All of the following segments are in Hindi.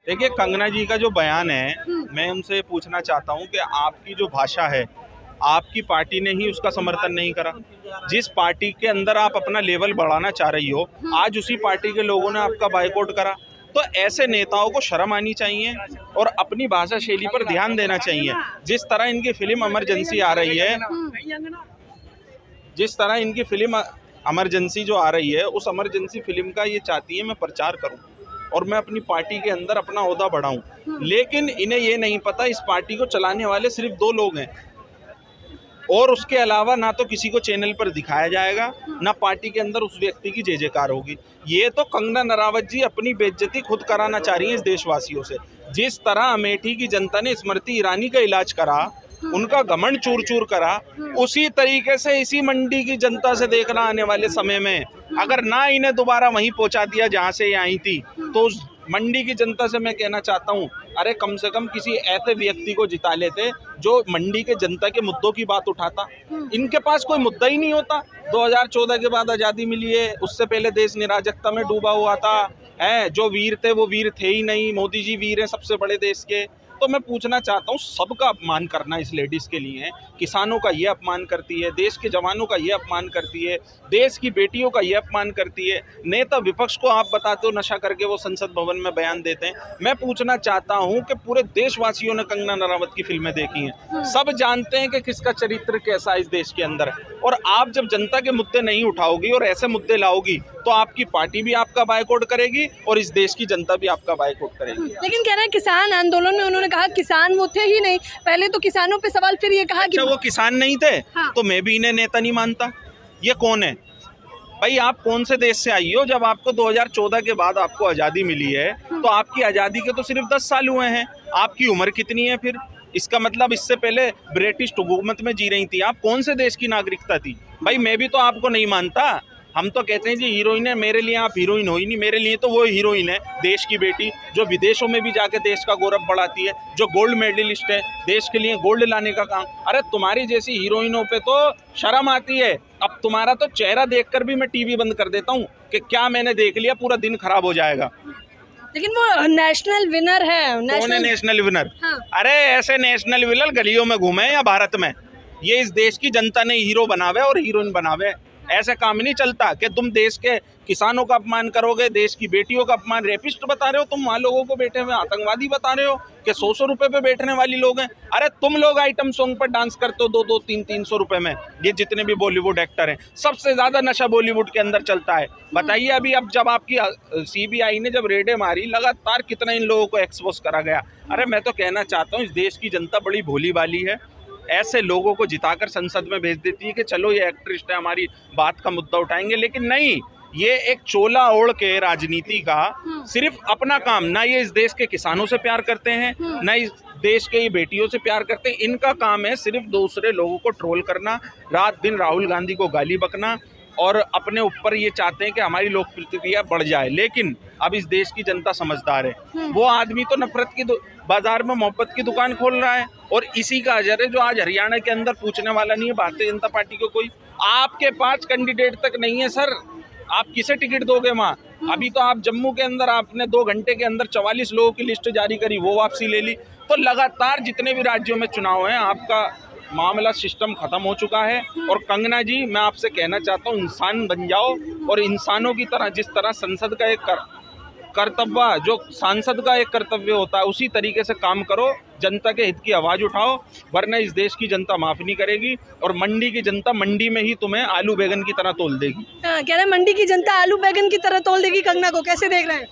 देखिए, कंगना जी का जो बयान है, मैं उनसे पूछना चाहता हूं कि आपकी जो भाषा है, आपकी पार्टी ने ही उसका समर्थन नहीं करा। जिस पार्टी के अंदर आप अपना लेवल बढ़ाना चाह रही हो, आज उसी पार्टी के लोगों ने आपका बायकॉट करा। तो ऐसे नेताओं को शर्म आनी चाहिए और अपनी भाषा शैली पर ध्यान देना चाहिए। जिस तरह इनकी फिल्म इमरजेंसी आ रही है, जिस तरह इनकी फिल्म इमरजेंसी जो आ रही है, उस इमरजेंसी फिल्म का ये चाहती है मैं प्रचार करूं और मैं अपनी पार्टी के अंदर अपना ओहदा बढ़ाऊं। लेकिन इन्हें ये नहीं पता इस पार्टी को चलाने वाले सिर्फ 2 लोग हैं और उसके अलावा ना तो किसी को चैनल पर दिखाया जाएगा, ना पार्टी के अंदर उस व्यक्ति की जय जयकार होगी। ये तो कंगना रनावत जी अपनी बेइज्जती खुद कराना चाह रही हैं इस देशवासियों से। जिस तरह अमेठी की जनता ने स्मृति ईरानी का इलाज करा, उनका घमंड चूर चूर करा, उसी तरीके से इसी मंडी की जनता से देखना आने वाले समय में, अगर ना इन्हें दोबारा वहीं पहुंचा दिया जहां से ये आई थी, तो उस मंडी की जनता से मैं कहना चाहता हूं, अरे कम से कम किसी ऐसे व्यक्ति को जिता लेते जो मंडी के जनता के मुद्दों की बात उठाता। इनके पास कोई मुद्दा ही नहीं होता। 2014 के बाद आज़ादी मिली है, उससे पहले देश निराजकता में डूबा हुआ था, है जो वीर थे वो वीर थे ही नहीं। मोदी जी वीर हैं सबसे बड़े देश के। तो मैं पूछना चाहता हूँ, सबका अपमान करना इस लेडीज़ के लिए है। किसानों का ये अपमान करती है, देश के जवानों का ये अपमान करती है, देश की बेटियों का ये अपमान करती है। नेता विपक्ष को आप बताते हो नशा करके वो संसद भवन में बयान देते हैं। मैं पूछना चाहता हूँ कि पूरे देशवासियों ने कंगना रनावत की फिल्में देखी हैं, सब जानते हैं कि किसका चरित्र कैसा इस देश के अंदर है। और आप जब जनता के मुद्दे नहीं उठाओगी और ऐसे मुद्दे लाओगी, तो आपकी पार्टी भी आपका बायकॉट करेगी और इस देश की जनता भी आपका बायकॉट करेगी। लेकिन कह रहे हैं किसान आंदोलन में उन्होंने कहा किसान वो थे ही नहीं, पहले तो किसानों पे सवाल, फिर ये कहा अच्छा, कि वो किसान नहीं थे। हाँ। तो मैं भी इन्हें नेता नहीं मानता। ये कौन है भाई? आप कौन से देश से आई हो? जब आपको 2014 के बाद आपको आज़ादी मिली है, तो आपकी आज़ादी के तो सिर्फ 10 साल हुए हैं। आपकी उम्र कितनी है फिर? इसका मतलब इससे पहले ब्रिटिश हुकूमत में जी रही थी। आप कौन से देश की नागरिकता थी? भाई मैं भी तो आपको नहीं मानता। हम तो कहते हैं जी हीरोइन है, मेरे लिए आप हीरोइन हो ही नहीं। मेरे लिए तो वो हीरोइन है, देश की बेटी, जो विदेशों में भी जाके देश का गौरव बढ़ाती है, जो गोल्ड मेडलिस्ट है, देश के लिए गोल्ड लाने का काम। अरे तुम्हारी जैसी हीरोइनों पे तो शर्म आती है। अब तुम्हारा तो चेहरा देखकर भी मैं टीवी बंद कर देता हूँ कि क्या मैंने देख लिया, पूरा दिन खराब हो जाएगा। लेकिन वो नेशनल विनर है। कौन है नेशनल विनर? हाँ। अरे ऐसे नेशनल विनर गलियों में घूमे या भारत में? ये इस देश की जनता ने हीरो बनावे और हीरोइन बनावे। ऐसे काम नहीं चलता कि तुम देश के किसानों का अपमान करोगे, देश की बेटियों का अपमान। रेपिस्ट बता रहे हो तुम वहाँ लोगों को बैठे हुए, आतंकवादी बता रहे हो कि 100 रुपए पे बैठने वाली लोग हैं। अरे तुम लोग आइटम सॉन्ग पर डांस करते हो 2-2, 300 रुपए में। ये जितने भी बॉलीवुड एक्टर हैं, सबसे ज्यादा नशा बॉलीवुड के अंदर चलता है। बताइए अभी अब जब आपकी CBI ने जब रेडें मारी, लगातार कितना इन लोगों को एक्सपोज करा गया। अरे मैं तो कहना चाहता हूँ इस देश की जनता बड़ी भोली वाली है। ऐसे लोगों को जिताकर संसद में भेज देती है कि चलो ये एक्ट्रेस्ट है, हमारी बात का मुद्दा उठाएंगे। लेकिन नहीं, ये एक चोला ओढ़ के राजनीति का सिर्फ अपना काम, ना ये इस देश के किसानों से प्यार करते हैं, ना इस देश के ये बेटियों से प्यार करते हैं। इनका काम है सिर्फ दूसरे लोगों को ट्रोल करना, रात दिन राहुल गांधी को गाली बकना, और अपने ऊपर ये चाहते हैं कि हमारी लोकप्रियता बढ़ जाए। लेकिन अब इस देश की जनता समझदार है। वो आदमी तो नफरत की बाजार में मोहब्बत की दुकान खोल रहा है, और इसी का अजर है जो आज हरियाणा के अंदर पूछने वाला नहीं है भारतीय जनता पार्टी को कोई। आपके 5 कैंडिडेट तक नहीं है सर, आप किसे टिकट दोगे वहाँ? अभी तो आप जम्मू के अंदर आपने 2 घंटे के अंदर 44 लोगों की लिस्ट जारी करी, वो वापसी ले ली। तो लगातार जितने भी राज्यों में चुनाव हैं, आपका मामला सिस्टम खत्म हो चुका है। और कंगना जी, मैं आपसे कहना चाहता हूँ, इंसान बन जाओ और इंसानों की तरह, जिस तरह संसद का एक कर्तव्य, जो सांसद का एक कर्तव्य होता है, उसी तरीके से काम करो, जनता के हित की आवाज़ उठाओ, वरना इस देश की जनता माफ़ नहीं करेगी। और मंडी की जनता मंडी में ही तुम्हें आलू बैगन की तरह तोल देगी। कह रहे हैं मंडी की जनता आलू बैगन की तरह तोल देगी कंगना को, कैसे देख रहे हैं?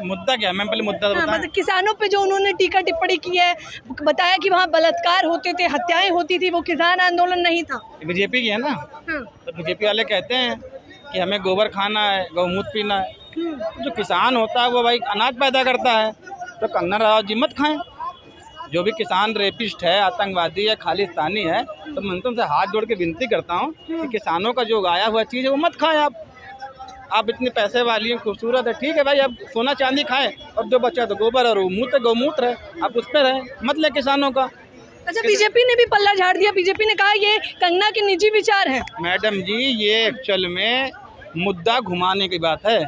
मुद्दा क्या है? मैं पहले मुद्दा बताऊं। मतलब किसानों पे जो उन्होंने टीका टिप्पणी की है, बताया कि वहाँ बलात्कार होते थे, हत्याएं होती थी, वो किसान आंदोलन नहीं था। बीजेपी की है ना, तो बीजेपी वाले कहते हैं कि हमें गोबर खाना है, गौमूत्र पीना है। जो किसान होता है वो भाई अनाज पैदा करता है, तो कंगना रनावत जी मत खाएं। जो भी किसान रेपिस्ट है, आतंकवादी है, खालिस्तानी है, तो मैं तुमसे हाथ जोड़ के विनती करता हूँ कि किसानों का जो उगाया हुआ चीज़ है वो मत खाएं। आप इतने पैसे वाली हैं, खूबसूरत है, ठीक है भाई, आप सोना चांदी खाएं, और जो बचा तो गोबर और गौमूत्र है, आप उस पर रहें, मत लें किसानों का। अच्छा, बीजेपी ने भी पल्ला झाड़ दिया। बीजेपी ने कहा ये कंगना के निजी विचार हैं। मैडम जी, ये एक्चुअल में मुद्दा घुमाने की बात है।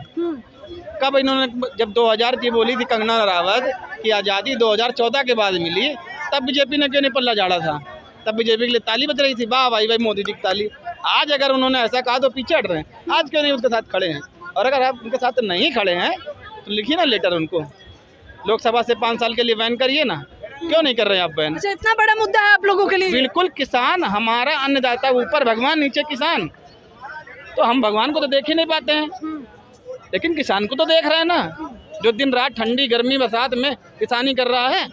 कब इन्होंने, जब 2000 की बोली थी कंगना रनावत कि आज़ादी 2014 के बाद मिली, तब बीजेपी ने क्यों नहीं पल्ला झाड़ा था? तब बीजेपी के लिए ताली बज रही थी, वाह भाई भाई मोदी जी की ताली। आज अगर उन्होंने ऐसा कहा तो पीछे हट रहे हैं, आज क्यों नहीं उसके साथ खड़े हैं? और अगर आप उनके साथ नहीं खड़े हैं तो लिखिए ना लेटर उनको, लोकसभा से 5 साल के लिए बैन करिए ना, क्यों नहीं कर रहे हैं आप बैन? अच्छा, इतना बड़ा मुद्दा है आप लोगों के लिए? बिल्कुल, किसान हमारा अन्नदाता, ऊपर भगवान नीचे किसान, तो हम भगवान को तो देख ही नहीं पाते हैं, लेकिन किसान को तो देख रहे हैं ना, जो दिन रात ठंडी गर्मी बरसात में किसानी कर रहा है।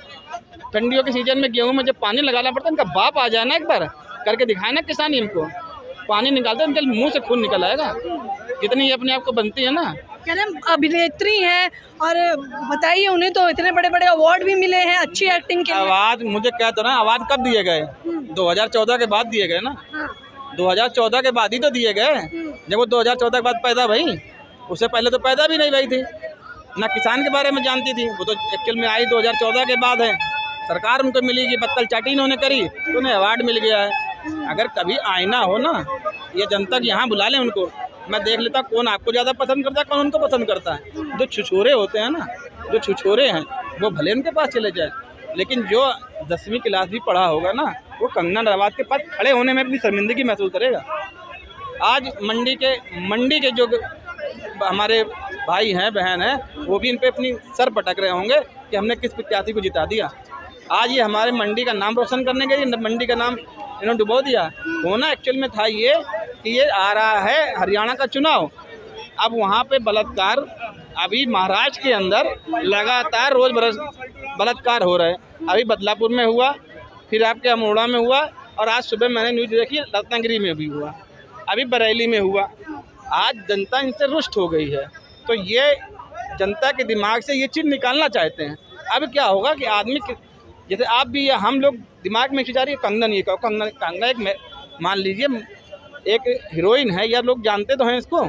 ठंडियों के सीजन में गेहूं में जब पानी लगाना पड़ता है, इनका बाप आ जाए ना, एक बार करके दिखाए ना किसानी, इनको पानी निकालते इनके मुंह से खून निकल आएगा, जितनी ये अपने आप को बनती है ना। कह रहे हैं अभिनेत्री हैं, और बताइए उन्हें तो इतने बड़े बड़े अवार्ड भी मिले हैं अच्छी एक्टिंग के लिए। आवाज़ मुझे क्या तो ना, आवाज़ कब दिए गए? 2014 के बाद दिए गए ना, 2014 के बाद ही तो दिए गए, जब वो 2014 के बाद पैदा भई, उससे पहले तो पैदा भी नहीं भई थी, ना किसान के बारे में जानती थी। वो तो एक्चुअल में आई 2014 के बाद है, सरकार उनको मिली कि बत्तल चाटी इन्होंने करी तो उन्हें अवार्ड मिल गया है। अगर कभी आईना हो ना, ये जनता यहाँ बुला लें उनको, मैं देख लेता कौन आपको ज़्यादा पसंद करता है, कौन उनको पसंद करता है। जो छुछोरे होते हैं ना, जो छुछोरे हैं, वो भले उनके पास चले जाए, लेकिन जो 10वीं क्लास भी पढ़ा होगा ना, वो कंगना रनावत के पास खड़े होने में अपनी शर्मिंदगी महसूस करेगा। आज मंडी के जो हमारे भाई हैं बहन हैं, वो भी इन पे अपनी सर पटक रहे होंगे कि हमने किस प्रत्याशी को जिता दिया। आज ये हमारे मंडी का नाम रोशन करने के लिए मंडी का नाम इन्होंने डुबो दिया। होना एक्चुअल में था ये कि ये आ रहा है हरियाणा का चुनाव, अब वहाँ पे बलात्कार, अभी महाराष्ट्र के अंदर लगातार रोज़ बरस बलात्कार हो रहे हैं। अभी बदलापुर में हुआ, फिर आपके अमरोड़ा में हुआ, और आज सुबह मैंने न्यूज़ देखी रत्नागिरी में भी हुआ, अभी बरेली में हुआ। आज जनता इनसे रुष्ट हो गई है, तो ये जनता के दिमाग से ये चीज़ निकालना चाहते हैं। अब क्या होगा कि आदमी जैसे आप भी या हम लोग दिमाग में खिंचा रही है कंगना, ये कहो कंगना एक मान लीजिए एक हीरोइन है, या लोग जानते तो हैं इसको,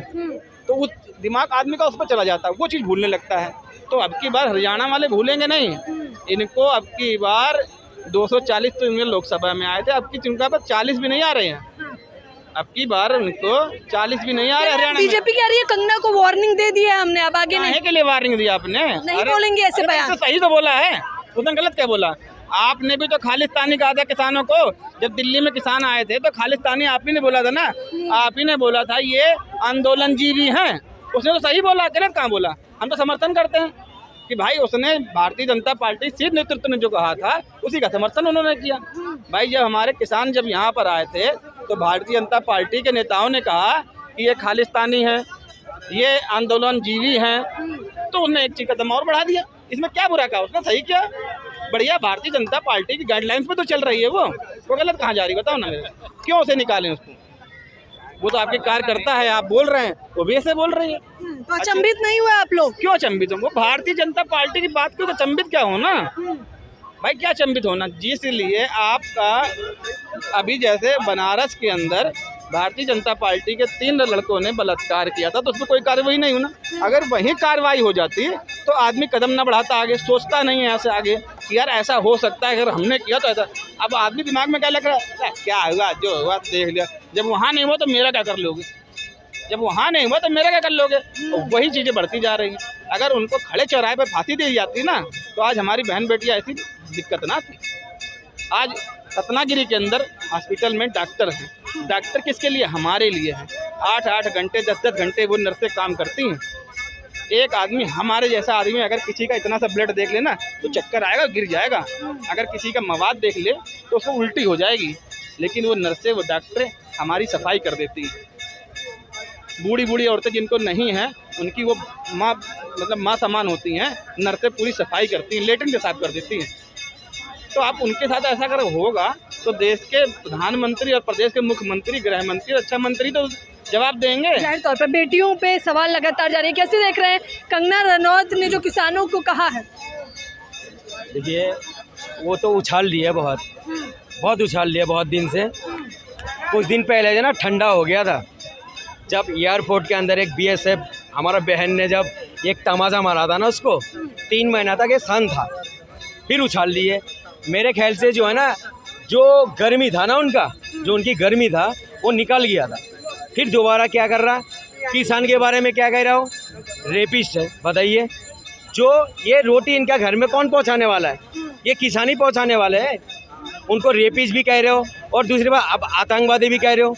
तो उस दिमाग आदमी का उस पर चला जाता है, वो चीज़ भूलने लगता है। तो अब की बार हरियाणा वाले भूलेंगे नहीं इनको। अब की बार 240 तो इनमें लोकसभा में आए थे, अब की चुनाव पर 40 भी नहीं आ रहे हैं। अब की बार उनको 40 भी नहीं आ रहे हरियाणा में। बीजेपी कह रही है कंगना को वार्निंग दे दी है हमने, अब आगे नहीं के लिए वार्निंग दी आपने? नहीं बोलेंगे ऐसे बयान। सही तो बोला है, उसने गलत क्या बोला? आपने भी तो खालिस्तानी कहा था किसानों को, जब दिल्ली में किसान आए थे तो खालिस्तानी आप ही ने बोला था ना, आप ही ने बोला था ये आंदोलनजीवी हैं। उसने तो सही बोला, गलत कहाँ बोला? हम तो समर्थन करते हैं कि भाई उसने भारतीय जनता पार्टी शीर्ष नेतृत्व ने जो कहा था उसी का समर्थन उन्होंने किया। भाई जब हमारे किसान जब यहाँ पर आए थे तो भारतीय जनता पार्टी के नेताओं ने कहा कि ये खालिस्तानी हैं, ये आंदोलनजीवी हैं, तो उन्होंने एक चीज कदम और बढ़ा दिया। इसमें क्या बुरा कहा? उसने सही किया, बढ़िया। भारतीय जनता पार्टी की गाइडलाइंस पे तो चल रही है, वो गलत कहाँ जा रही बताओ ना मेरे, क्यों उसे निकालें उसको? वो तो आपके कार्यकर्ता है, आप बोल रहे हैं, वो भी ऐसे बोल रही है। तो अचंभित नहीं हुआ आप लोग? क्यों अचंभित हो? वो भारतीय जनता पार्टी की बात क्यों अचंभित क्या होना भाई, क्या अचंभित होना? जिसलिए आपका अभी जैसे बनारस के अंदर भारतीय जनता पार्टी के 3 लड़कों ने बलात्कार किया था, तो उस पर कोई कार्रवाई नहीं हुई ना। अगर वहीं कार्रवाई हो जाती तो आदमी कदम ना बढ़ाता आगे, सोचता नहीं है ऐसे आगे कि यार ऐसा हो सकता है, अगर हमने किया तो ऐसा। अब आदमी दिमाग में क्या लग रहा है, क्या हुआ जो हुआ देख लिया, जब वहाँ नहीं हुआ तो मेरा क्या कर लोगे, जब वहाँ नहीं हुआ तो मेरा क्या कर लोगे? तो वही चीज़ें बढ़ती जा रही हैं। अगर उनको खड़े चौराहे पर फांसी दी जाती ना, तो आज हमारी बहन बेटियाँ ऐसी दिक्कत ना थी। आज रत्नागिरी के अंदर हॉस्पिटल में डॉक्टर हैं, डॉक्टर किसके लिए? हमारे लिए हैं। 8-8 घंटे 10-10 घंटे वो नर्सें काम करती हैं। एक आदमी, हमारे जैसा आदमी अगर किसी का इतना सा ब्लड देख लेना तो चक्कर आएगा, गिर जाएगा। अगर किसी का मवाद देख ले तो उसको उल्टी हो जाएगी, लेकिन वो नर्सें, वो डॉक्टर हमारी सफाई कर देती हैं। बूढ़ी बूढ़ी औरतें जिनको नहीं है, उनकी वो माँ, मतलब माँ समान होती हैं, नर्सें पूरी सफाई करती हैं, लेटरिन के साफ कर देती हैं। तो आप उनके साथ ऐसा अगर होगा तो देश के प्रधानमंत्री और प्रदेश के मुख्यमंत्री, गृह मंत्री, रक्षा मंत्री तो जवाब देंगे। जाहिर तौर पर बेटियों पे सवाल लगातार जारी है, कैसे देख रहे हैं कंगना रनौत ने जो किसानों को कहा है? देखिए वो तो उछाल लिया, बहुत उछाल लिया, बहुत दिन से। कुछ दिन पहले जो ना ठंडा हो गया था, जब एयरपोर्ट के अंदर एक BSF हमारा बहन ने जब एक तमाचा मारा था ना, उसको 3 महीना तक ये सन था, फिर उछाल लिए। मेरे ख्याल से जो है ना, जो गर्मी था ना उनका, जो उनकी गर्मी था वो निकल गया था। फिर दोबारा क्या कर रहा, किसान के बारे में क्या कह रहे हो? रेपिस्ट है। बताइए, जो ये रोटी इनका घर में कौन पहुंचाने वाला है? ये किसान ही पहुंचाने वाले हैं। उनको रेपिस्ट भी कह रहे हो और दूसरी बात अब आतंकवादी भी कह रहे हो।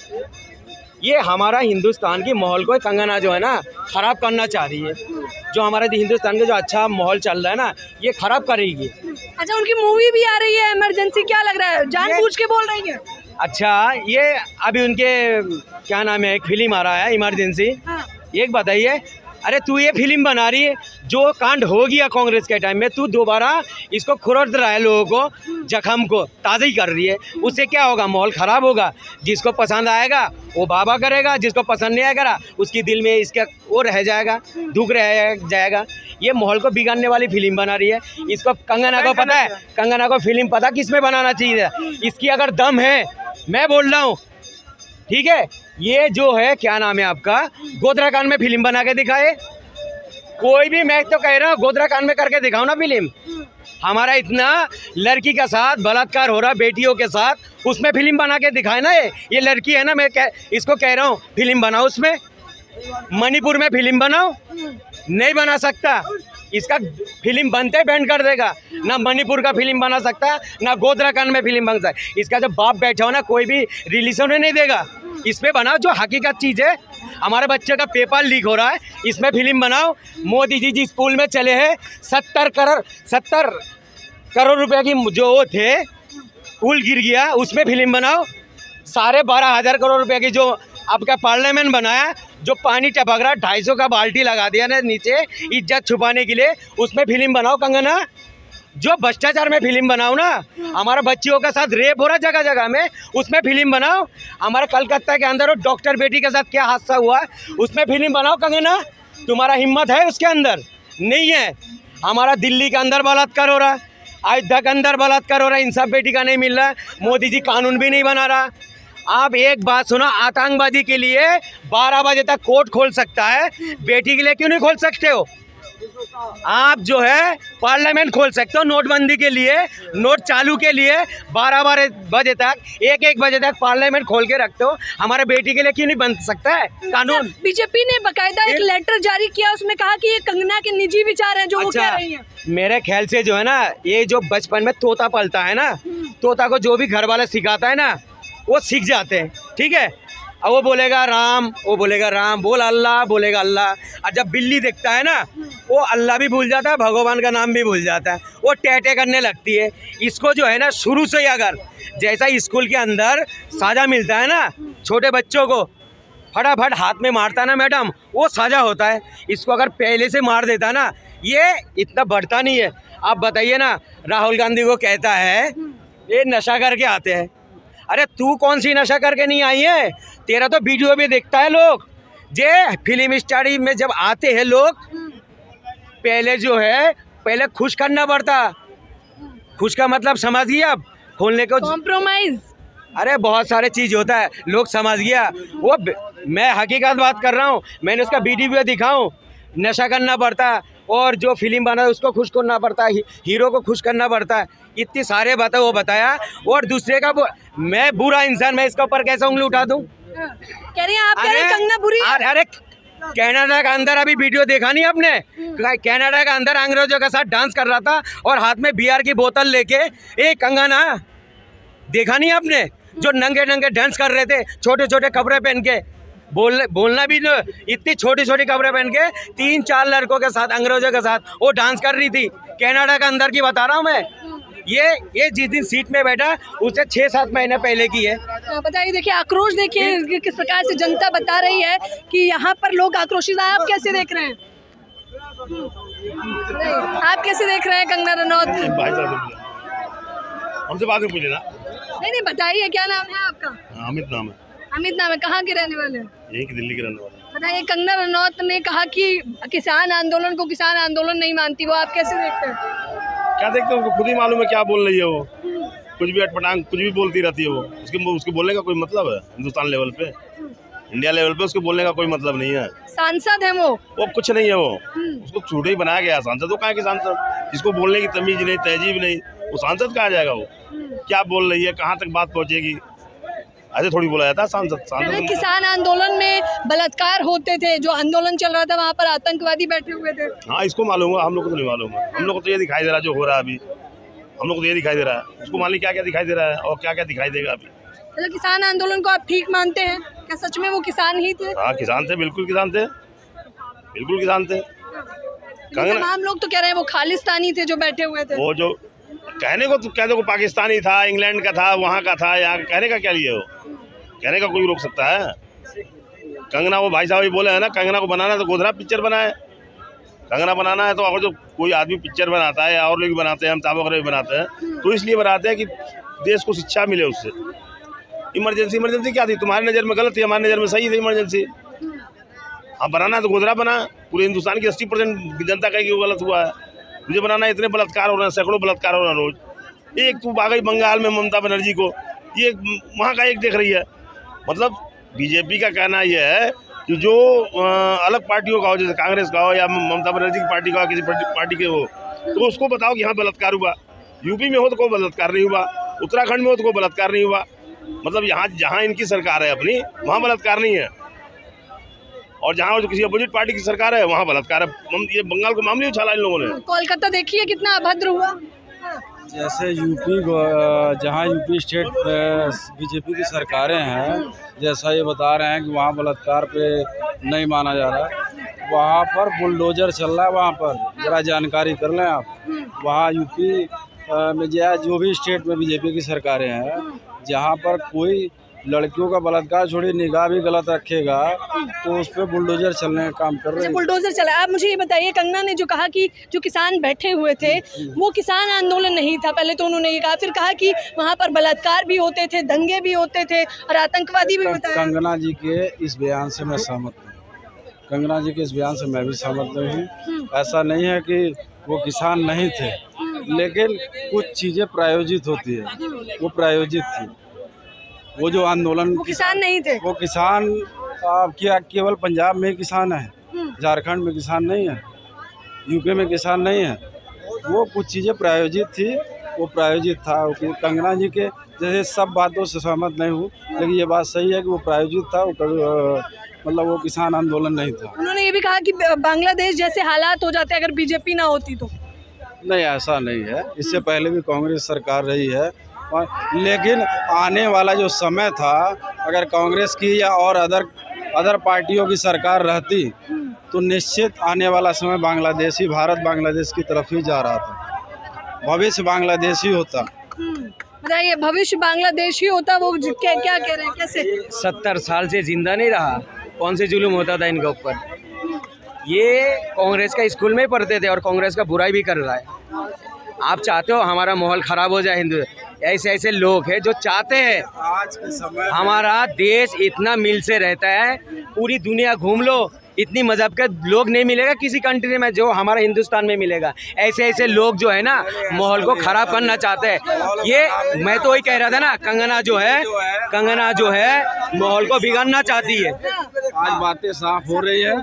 ये हमारा हिंदुस्तान की माहौल को कंगना जो है ना ख़राब करना चाह रही है। जो हमारे हिंदुस्तान का जो अच्छा माहौल चल रहा है ना, ये ख़राब करेगी। अच्छा, उनकी मूवी भी आ रही है इमरजेंसी, क्या लग रहा है जानबूझ के बोल रही है? अच्छा, ये अभी उनके क्या नाम है, एक फिल्म आ रहा है इमरजेंसी। हाँ। एक बताइए, अरे तू ये फिल्म बना रही है, जो कांड हो गया कांग्रेस के टाइम में, तू दोबारा इसको खुरद रहा है, लोगों को जख्म को ताज़ा ही कर रही है। उससे क्या होगा? माहौल ख़राब होगा। जिसको पसंद आएगा वो बाबा करेगा, जिसको पसंद नहीं आएगा उसकी दिल में इसका वो रह जाएगा, दुख रह जाएगा। ये माहौल को बिगाड़ने वाली फिल्म बना रही है। इसको कंगना को पता है, कंगना को फिल्म पता किस में बनाना चाहिए। इसकी अगर दम है, मैं बोल रहा हूँ, ठीक है, ये जो है क्या नाम है आपका, गोधरा कांड में फिल्म बना के दिखाए। कोई भी, मैं तो कह रहा हूँ गोधरा कांड में करके दिखाओ ना फिल्म। हमारा इतना लड़की के साथ बलात्कार हो रहा, बेटियों के साथ, उसमें फिल्म बना के दिखाए ना। ये लड़की है ना, मैं इसको कह रहा हूँ फिल्म बनाओ उसमें। मणिपुर में फिल्म बनाओ, नहीं बना सकता, इसका फिल्म बनते बैंड कर देगा। ना मणिपुर का फिल्म बना सकता, ना गोधरा कांड में फिल्म बन सकता। इसका जब बाप बैठा हो ना, कोई भी रिलीज होने नहीं देगा। इस पे बनाओ जो हकीकत चीज़ है। हमारे बच्चे का पेपर लीक हो रहा है, इसमें फिल्म बनाओ। मोदी जी जिस पुल में चले हैं, 70 करोड़ रुपए की जो वो थे, पुल गिर गया, उसमें फिल्म बनाओ। 12,500 करोड़ रुपए की जो आपका पार्लियामेंट बनाया, जो पानी टपक रहा, 250 का बाल्टी लगा दिया ना नीचे इज्जत छुपाने के लिए, उसमें फिल्म बनाओ कंगना। जो भ्रष्टाचार में फिल्म बनाओ ना, हमारा बच्चियों के साथ रेप हो रहा जगह जगह में, उसमें फिल्म बनाओ। हमारे कलकत्ता के अंदर वो डॉक्टर बेटी के साथ क्या हादसा हुआ, उसमें फिल्म बनाओ कंगना। तुम्हारा हिम्मत है उसके अंदर? नहीं है। हमारा दिल्ली के अंदर बलात्कार हो रहा, अयोध्या के अंदर बलात्कार हो रहा, इंसाफ बेटी का नहीं मिल रहा। मोदी जी कानून भी नहीं बना रहा। आप एक बात सुनो, आतंकवादी के लिए 12 बजे तक कोर्ट खोल सकता है, बेटी के लिए क्यों नहीं खोल सकते हो? आप जो है पार्लियामेंट खोल सकते हो नोटबंदी के लिए, नोट चालू के लिए 12 बजे तक, 1 बजे तक पार्लियामेंट खोल के रखते हो। हमारे बेटी के लिए क्यों नहीं बन सकता है कानून? बीजेपी ने बकायदा एक लेटर जारी किया, उसमें कहा कि ये कंगना के निजी विचार हैं जो वो कह रही हैं। मेरे ख्याल से जो है ना, ये जो बचपन में तोता पलता है ना, तोता को जो भी घर वाला सिखाता है ना, वो सीख जाते हैं, ठीक है। अब वो बोलेगा राम, वो बोलेगा राम, बोल अल्लाह, बोलेगा अल्लाह। और जब बिल्ली देखता है ना, वो अल्लाह भी भूल जाता है, भगवान का नाम भी भूल जाता है, वो टेटे करने लगती है। इसको जो है ना, शुरू से ही अगर जैसा स्कूल के अंदर साजा मिलता है ना, छोटे बच्चों को फटाफट हाथ में मारता है ना मैडम, वो साजा होता है। इसको अगर पहले से मार देता है ना, ये इतना बढ़ता नहीं है। आप बताइए ना, राहुल गांधी को कहता है ये नशा करके आते हैं। अरे तू कौन सी नशा करके नहीं आई है? तेरा तो वीडियो भी देखता है लोग। जे फिल्म स्टाडी में जब आते हैं लोग, पहले जो है, पहले खुश करना पड़ता। खुश का मतलब समझ गया? अब खोलने को कॉम्प्रोमाइज, अरे बहुत सारे चीज़ होता है, लोग समझ गया। वो मैं हकीकत बात कर रहा हूँ, मैंने उसका वीडियो दिखाऊँ। नशा करना पड़ता, और जो फिल्म बना है उसको खुश करना पड़ता है, हीरो को खुश करना पड़ता है। इतनी सारे बातें वो बताया, और दूसरे का मैं बुरा इंसान, मैं इसके ऊपर कैसे उंगली उठा दूँ? कह रही हैं आप, कह रही हैं कंगना बुरी है? अरे कनाडा का अंदर अभी वीडियो देखा नहीं आपने? कनाडा का अंदर अंग्रेजों के साथ डांस कर रहा था, और हाथ में बियर की बोतल लेके, एक कंगना देखा नहीं आपने? जो नंगे नंगे डांस कर रहे थे, छोटे छोटे कपड़े पहन के, बोलना भी न, इतनी छोटी छोटी कपड़े पहन के 3-4 लड़कों के साथ, अंग्रेजों के साथ वो डांस कर रही थी। कनाडा के अंदर की बता रहा हूँ मैं। ये जिस दिन सीट में बैठा, उससे 6-7 महीने पहले की है। बताइए, देखिए आक्रोश, देखिए किस प्रकार से जनता बता रही है कि यहाँ पर लोग आक्रोशित हैं। आप कैसे देख रहे हैं? आप कैसे देख रहे हैं कंगना रनौत? हमसे बात में पूछे ना। नहीं, बताइए क्या नाम है आपका? अमित नाम है। अमित नाम है, कहाँ के रहने वाले हैं? यही की दिल्ली के रहने वाले। बताइए, कंगना रनौत ने कहा कि किसान आंदोलन को किसान आंदोलन नहीं मानती, वो आप कैसे देखते हैं? क्या देखते हो, उनको खुद ही मालूम है क्या बोल रही है वो। कुछ भी अटपटांग कुछ भी बोलती रहती है वो। उसके बोलने का कोई मतलब है? हिंदुस्तान लेवल पे, इंडिया लेवल पे उसके बोलने का कोई मतलब नहीं है। सांसद है वो कुछ नहीं है वो। उसको छूटे ही बनाया गया सांसद। वो कहाँ के सांसद? जिसको बोलने की तमीज नहीं, तहजीब नहीं, वो सांसद कहाँ जाएगा? वो क्या बोल रही है, कहाँ तक बात पहुँचेगी? ऐसे थोड़ी बोला जाता है। सांसद अरे किसान आंदोलन में बलात्कार होते थे, जो आंदोलन चल रहा था वहाँ पर आतंकवादी बैठे हुए थे। हाँ, इसको मालूम है, हम लोग को तो नहीं मालूम है। हम लोग को तो ये दिखाई दे रहा है जो हो रहा है अभी, हम लोग को तो ये दिखाई दे रहा है। उसको मालिक क्या क्या दिखाई दे रहा है और क्या क्या दिखाई देगा अभी। तो किसान आंदोलन को आप ठीक मानते हैं? क्या सच में वो किसान ही थे? हाँ, किसान थे, बिल्कुल किसान थे, बिल्कुल किसान थे। तमाम लोग तो कह रहे हैं वो खालिस्तानी थे जो बैठे हुए थे। वो जो कहने को तो कहते को पाकिस्तानी था, इंग्लैंड का था, वहाँ का था, यहाँ कहने का क्या लिए हो? कहने का कोई रोक सकता है? कंगना, वो भाई साहब ही बोले हैं ना, कंगना को बनाना है तो गोधरा पिक्चर बनाए। कंगना बनाना है तो अगर जो कोई आदमी पिक्चर बनाता है या और लोग बनाते हैं, अमिताभ वगैरह भी बनाते हैं, तो इसलिए बनाते हैं कि देश को शिक्षा मिले उससे। इमरजेंसी क्या थी? तुम्हारी नज़र में गलत थी, हमारी नज़र में सही थी इमरजेंसी। हाँ, बनाना है तो गोधरा बना। पूरे हिंदुस्तान की 80% जनता कहेगी वो गलत हुआ है। मुझे बनाना है, इतने बलात्कार हो रहे हैं, सैकड़ों बलात्कार हो रहे हैं रोज। एक तू आ गई बंगाल में ममता बनर्जी को, ये वहाँ का एक देख रही है। मतलब बीजेपी का कहना यह है कि जो अलग पार्टियों का हो, जैसे कांग्रेस का हो या ममता बनर्जी की पार्टी का हो, किसी पार्टी के हो, तो उसको बताओ कि हाँ बलात्कार हुआ। यूपी में हो तो कोई बलात्कार नहीं हुआ, उत्तराखंड में हो तो कोई बलात्कार नहीं हुआ। मतलब यहाँ जहाँ इनकी सरकार है अपनी, वहाँ बलात्कार नहीं है, और जहाँ जो किसी अपोजिट पार्टी की सरकार है वहाँ बलात्कार है। ये बंगाल को मामले उछाला इन लोगों ने। कोलकाता देखिए कितना अभद्र हुआ। जैसे यूपी, जहाँ यूपी स्टेट बीजेपी की सरकारें हैं, जैसा ये बता रहे हैं कि वहाँ बलात्कार पे नहीं माना जा रहा, वहाँ पर बुलडोजर चल रहा है। वहाँ पर ज़रा जानकारी कर लें आप। वहाँ यूपी में जो भी स्टेट में बीजेपी की सरकारें हैं, जहाँ पर कोई लड़कियों का बलात्कार छोड़िए, निगाह भी गलत रखेगा तो उस पर बुलडोजर चलने का काम कर रहे हैं। बुलडोजर चला। आप मुझे ये बताइए, कंगना ने जो कहा कि जो किसान बैठे हुए थे वो किसान आंदोलन नहीं था, पहले तो उन्होंने ये कहा, फिर कहा कि वहाँ पर बलात्कार भी होते थे, दंगे भी होते थे और आतंकवादी भी बताया। कंगना जी के इस बयान से मैं सहमत नहीं। कंगना जी के इस बयान से मैं भी सहमत नहीं हूँ। ऐसा नहीं है कि वो किसान नहीं थे, लेकिन कुछ चीज़ें प्रायोजित होती है, वो प्रायोजित थी। वो जो आंदोलन, वो किसान नहीं थे, वो किसान क्या केवल पंजाब में किसान है, झारखंड में किसान नहीं है, यूपी में किसान नहीं है। वो कुछ चीज़ें प्रायोजित थी, वो प्रायोजित था। कंगना जी के जैसे सब बातों से सहमत नहीं हूँ, लेकिन ये बात सही है कि वो प्रायोजित था, मतलब वो किसान आंदोलन नहीं था। उन्होंने ये भी कहा कि बांग्लादेश जैसे हालात हो जाते अगर बीजेपी ना होती तो। नहीं, ऐसा नहीं है। इससे पहले भी कांग्रेस सरकार रही है, लेकिन आने वाला जो समय था, अगर कांग्रेस की या और अदर पार्टियों की सरकार रहती तो निश्चित आने वाला समय बांग्लादेशी, भारत बांग्लादेश की तरफ ही जा रहा था। भविष्य बांग्लादेशी होता। बताइए, भविष्य बांग्लादेशी होता, वो क्या कह रहे हैं, कैसे? 70 साल से जिंदा नहीं रहा, कौन से जुल्म होता था इनके ऊपर। ये कांग्रेस का स्कूल में ही पढ़ते थे और कांग्रेस का बुराई भी कर रहा है। आप चाहते हो हमारा माहौल ख़राब हो जाए? हिंदू ऐसे ऐसे लोग हैं जो चाहते हैं आज के समय हमारा देश इतना मिल से रहता है। पूरी दुनिया घूम लो, इतनी मजहब के लोग नहीं मिलेगा किसी कंट्री में जो हमारा हिंदुस्तान में मिलेगा। ऐसे ऐसे लोग जो है ना, माहौल को ख़राब करना चाहते हैं। ये मैं तो वही कह रहा था ना, कंगना जो है माहौल को बिगाड़ना चाहती है। आज बातें साफ हो रही है,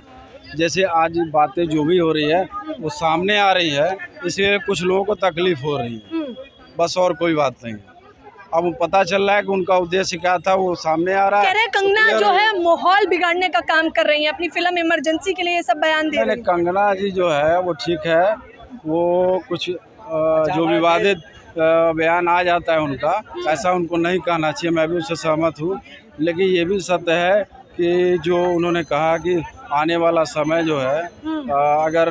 जैसे आज बातें जो भी हो रही है वो सामने आ रही है, इसलिए कुछ लोगों को तकलीफ हो रही है, बस और कोई बात नहीं। अब पता चल रहा है कि उनका उद्देश्य क्या था, वो सामने आ रहा है। कह रहे हैं कंगना जो है माहौल बिगाड़ने का काम कर रही है, अपनी फिल्म इमरजेंसी के लिए ये सब बयान दे रही है। कंगना जी जो है वो ठीक है, वो कुछ जो विवादित बयान आ जाता है उनका, ऐसा उनको नहीं कहना चाहिए, मैं भी उससे सहमत हूँ। लेकिन ये भी सत्य है कि जो उन्होंने कहा कि आने वाला समय जो है, अगर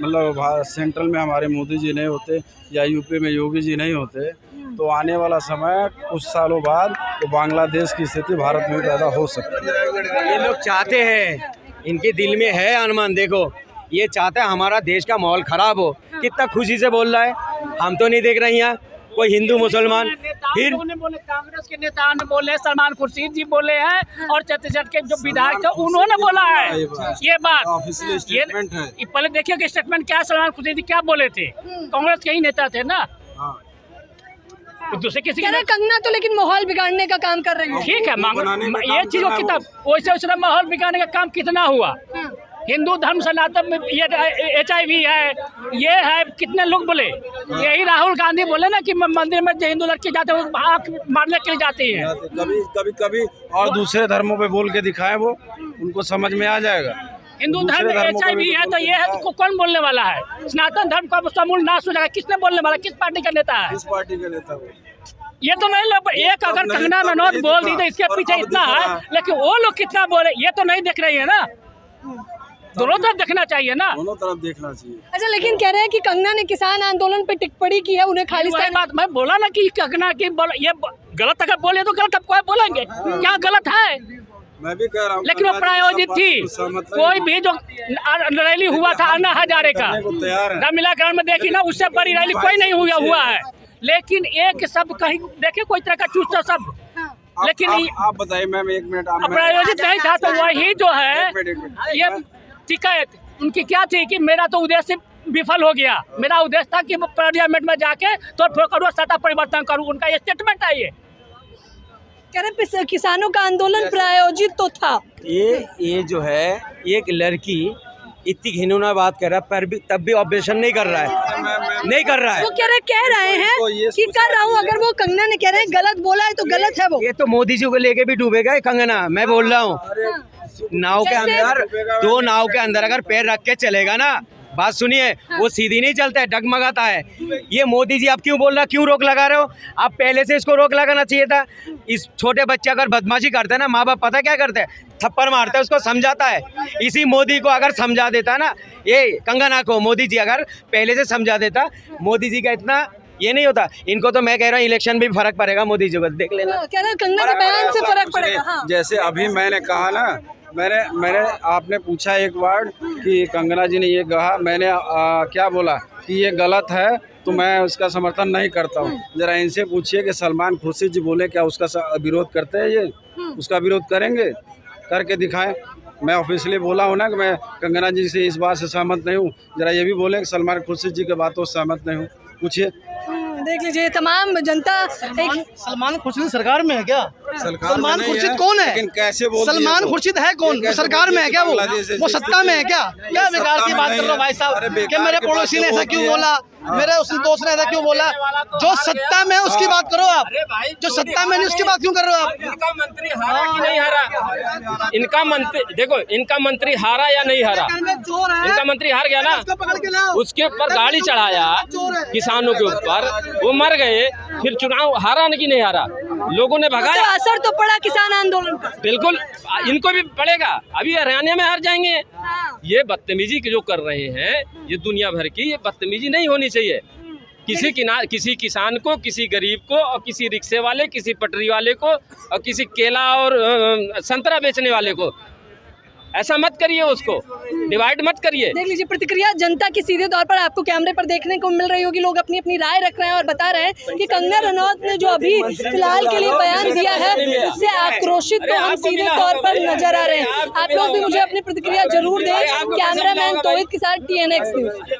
मतलब सेंट्रल में हमारे मोदी जी नहीं होते या यूपी में योगी जी नहीं होते, तो आने वाला समय कुछ सालों बाद तो बांग्लादेश की स्थिति भारत में पैदा हो सकती है। ये लोग चाहते हैं, इनके दिल में है अनुमान। देखो, ये चाहते हैं हमारा देश का माहौल ख़राब हो। कितना खुशी से बोल रहा है, हम तो नहीं देख रहे हैं यहाँ कोई हिंदू मुसलमान। फिर बोले, कांग्रेस के नेता ने बोले, सलमान खुर्शीद जी बोले हैं और छत्तीसगढ़ के जो विधायक थे उन्होंने बोला है ये बात। ऑफिशियल स्टेटमेंट है। ये पहले देखिए कि स्टेटमेंट क्या, सलमान खुर्शीद जी क्या बोले थे, कांग्रेस के ही नेता थे ना। तो दूसरे किसी कंगना तो लेकिन माहौल बिगाड़ने का काम कर रही है। ठीक है, ये चीज कितना वैसे माहौल बिगाड़ने का काम कितना हुआ, हिंदू धर्म सनातन में ये HIV है, ये है, कितने लोग बोले। यही राहुल गांधी बोले ना कि मंदिर में जो हिंदू लड़की जाते हैं वो आँख मारने के लिए जाती हैं। कभी और दूसरे धर्मों पे बोल के दिखाएं, वो उनको समझ में आ जाएगा। हिंदू धर्म में HIV है तो ये है तो कौन बोलने वाला है? सनातन धर्म का समूल नाश हो जाएगा, किसने बोलने वाला? किस पार्टी का नेता है? किस पार्टी का नेता हो? ये तो नहीं लोग, एक अगर कंगना रनौत बोल दी तो इसके पीछे इतना है, लेकिन वो लोग कितना बोले ये तो नहीं देख रही है ना। दोनों तरफ देखना चाहिए ना, दोनों तरफ देखना चाहिए। अच्छा, लेकिन कह रहे हैं कि कंगना ने किसान आंदोलन पे टिप्पणी की है, उन्हें खालिस्तान। बात मैं बोला ना कि कंगना की ये गलत अगर बोले तो गलत, अब कोई बोलेंगे क्या गलत है? मैं भी कह रहा हूँ, लेकिन वो प्रायोजित थी। कोई भी जो रैली हुआ था अन्ना हजारे का रामलीला ग्राउंड में देखी ना, उससे बड़ी रैली कोई नहीं हुआ है। लेकिन एक सब कहीं देखे कोई तरह का चूस्ता सब, लेकिन आप बताइए मैम, एक मिनट। प्रायोजित नहीं था तो वही जो है ये शिकायत उनकी क्या थी कि मेरा तो उद्देश्य विफल हो गया। मेरा उद्देश्य था कि पार्लियामेंट में जाके तो करूँ, सत्ता परिवर्तन करूँ। उनका ये स्टेटमेंट है। ये कह रहे किसानों का आंदोलन प्रायोजित तो था। ये जो है एक लड़की इतनी घिनौना बात कर रहा है, पर भी तब भी ऑब्जेक्शन नहीं कर रहा है, नहीं कर रहा है। वो कह रहे हैं कि कर रहा हूँ। अगर वो कंगना ने कह रहे हैं गलत बोला है तो गलत है वो। ये तो मोदी जी को लेके भी डूबेगा ये कंगना, मैं बोल रहा हूँ। नाव के अंदर, दो नाव के अंदर अगर पैर रख के चलेगा ना, बात सुनिए, वो सीधी नहीं चलता है, डगमगाता है। ये मोदी जी आप क्यों बोल रहा, क्यों रोक लगा रहे हो? आप पहले से इसको रोक लगाना चाहिए था। इस छोटे बच्चे अगर बदमाशी करते हैं ना, माँ बाप पता क्या करते हैं? थप्पड़ मारते हैं, उसको समझाता है। इसी मोदी को अगर समझा देता ना, ये कंगना को मोदी जी अगर पहले से समझा देता, मोदी जी का इतना ये नहीं होता। इनको तो मैं कह रहा हूँ इलेक्शन में भी फर्क पड़ेगा, मोदी जी को देख लेना। कह रहे कंगना के बयान से फर्क पड़ेगा। हाँ। जैसे अभी मैंने कहा ना, मैंने आपने पूछा एक वर्ड कि कंगना जी ने ये कहा, मैंने क्या बोला कि ये गलत है, तो मैं उसका समर्थन नहीं करता हूँ। जरा इनसे पूछिए कि सलमान खुर्शीद जी बोले क्या उसका विरोध करते हैं? ये उसका विरोध करेंगे, करके दिखाएं। मैं ऑफिशियली बोला हूँ ना कि मैं कंगना जी से इस बात से सहमत नहीं हूँ। जरा ये भी बोले कि सलमान खुर्शीद जी की बातों से सहमत नहीं हूँ, पूछिए। देख लीजिए, तमाम जनता सलमान खुर्शीद सरकार में है क्या? सलमान खुर्शीद कौन है? लेकिन कैसे बोल सलमान खुर्शीद है कौन? वो सरकार में है क्या? वो सत्ता में है क्या? क्या बेकार की बात कर रहे हो भाई साहब? कि मेरे पड़ोसी ने ऐसा क्यों बोला, मेरे उस दोस्त ने ऐसा क्यों बोला? जो सत्ता में है उसकी बात करो आप, जो सत्ता में नहीं उसकी बात क्यों कर रहे हो आप? इनका मंत्री हारा कि नहीं हारा? इनका मंत्री देखो, इनका मंत्री हारा या नहीं हारा? इनका मंत्री हार गया ना, उसके ऊपर गाड़ी चढ़ाया किसानों के ऊपर, वो मर गए, फिर चुनाव हारा कि नहीं हारा? लोगों ने भगाया। तो असर तो पड़ा किसान आंदोलन का। बिल्कुल, इनको भी पड़ेगा। अभी हरियाणा में हार जाएंगे। ये बदतमीजी जो कर रहे हैं, ये दुनिया भर की, ये बदतमीजी नहीं होनी चाहिए। किसी किसान को, किसी गरीब को, और किसी रिक्शे वाले, किसी पटरी वाले को, और किसी केला और संतरा बेचने वाले को ऐसा मत करिए, उसको डिवाइड मत करिए। देख लीजिए प्रतिक्रिया जनता की सीधे तौर पर आपको कैमरे पर देखने को मिल रही होगी। लोग अपनी अपनी राय रख रहे हैं और बता रहे हैं कि कंगना रनौत ने जो अभी फिलहाल के लिए बयान दिया है, उससे आक्रोशित तो हम सीधे तौर पर नजर आ रहे हैं। आप लोग भी मुझे अपनी प्रतिक्रिया जरूर दें। कैमरामैन तोहिद के साथ TNX न्यूज़।